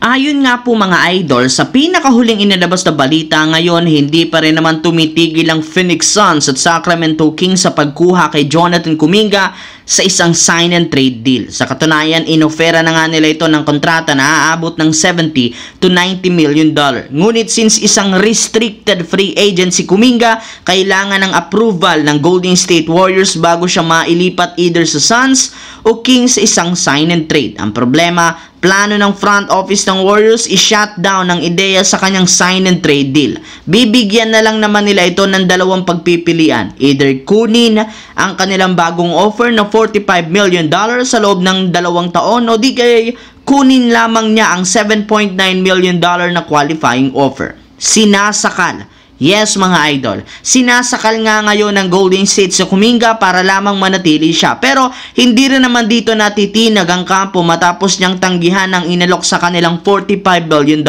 Ayon nga po mga idol, sa pinakahuling inilabas na balita ngayon, hindi pa rin naman tumitigil ang Phoenix Suns at Sacramento Kings sa pagkuha kay Jonathan Kuminga sa isang sign and trade deal. Sa katunayan, inofera na nga nila ito ng kontrata na aabot ng $70 to $90 million. Ngunit since isang restricted free agent si Kuminga, kailangan ng approval ng Golden State Warriors bago siya mailipat either sa Suns o Kings sa isang sign and trade. Ang problema, plano ng front office ng Warriors i-shutdown ang ideya sa kanyang sign and trade deal. Bibigyan na lang naman nila ito ng dalawang pagpipilian. Either kunin ang kanilang bagong offer na $45 million sa loob ng 2 taon o di kaya kunin lamang niya ang $7.9 million na qualifying offer. Sinasakal. Yes mga idol, sinasakal nga ngayon ng Golden State sa Kuminga para lamang manatili siya. Pero hindi rin naman dito natitinag ang kampo matapos niyang tanggihan ang inalok sa kanilang $45 billion.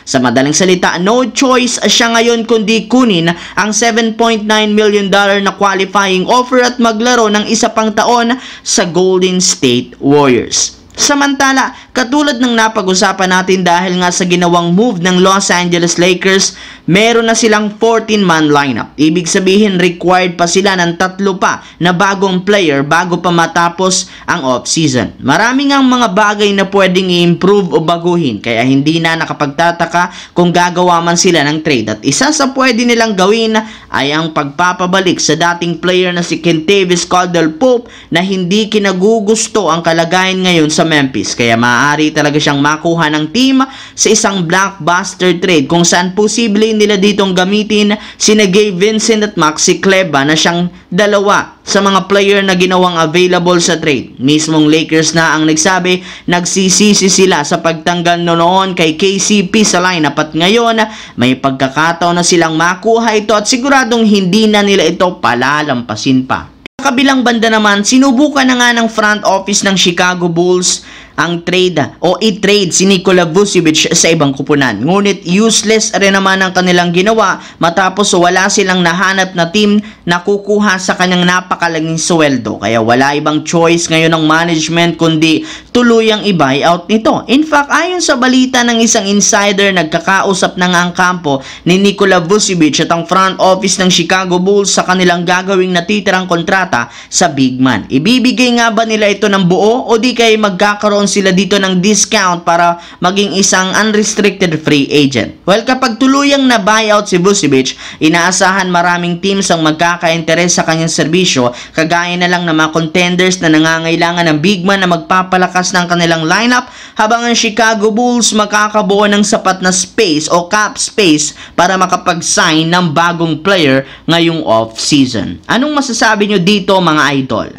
Sa madaling salita, no choice siya ngayon kundi kunin ang $7.9 million na qualifying offer at maglaro ng isa pang taon sa Golden State Warriors. Samantala, katulad ng napag-usapan natin dahil nga sa ginawang move ng Los Angeles Lakers, meron na silang 14-man lineup. Ibig sabihin, required pa sila ng 3 pa na bagong player bago pa matapos ang off-season. Marami ngang mga bagay na pwedeng i-improve o baguhin, kaya hindi na nakapagtataka kung gagawa man sila ng trade. At isa sa pwede nilang gawin ay ang pagpapabalik sa dating player na si Kentavious Caldwell-Pope na hindi kinagugusto ang kalagayan ngayon sa Memphis. Kaya maaari talaga siyang makuha ng team sa isang blockbuster trade kung saan posible nila ditong gamitin sina Gabe Vincent at Maxi Kleber na siyang dalawa sa mga player na ginawang available sa trade. Mismong Lakers na ang nagsabi, nagsisisi sila sa pagtanggal noon kay KCP sa lineup at ngayon may pagkakataon na silang makuha ito at siguradong hindi na nila ito palalampasin pa. Sa kabilang banda naman, sinubukan na nga ng front office ng Chicago Bulls ang trade o i-trade si Nikola Vucevic sa ibang kupunan. Ngunit useless rin naman ang kanilang ginawa matapos wala silang nahanap na team na kukuha sa kanyang napakalaging sweldo. Kaya wala ibang choice ngayon ng management kundi tuluyang i-buyout nito. In fact, ayon sa balita ng isang insider, nagkakausap na nga ang kampo ni Nikola Vucevic at ang front office ng Chicago Bulls sa kanilang gagawing natitirang kontrata sa big man. Ibibigay nga ba nila ito ng buo o di kaya magkakaroon sila dito ng discount para maging isang unrestricted free agent? Well, kapag tuluyang na buyout si Vucevic, inaasahan maraming teams ang magkaka-interes sa kanyang serbisyo, kagaya na lang ng mga contenders na nangangailangan ng big man na magpapalakas ng kanilang lineup, habang ang Chicago Bulls makakabuo ng sapat na space o cap space para makapag-sign ng bagong player ngayong off-season. Anong masasabi nyo dito mga idol?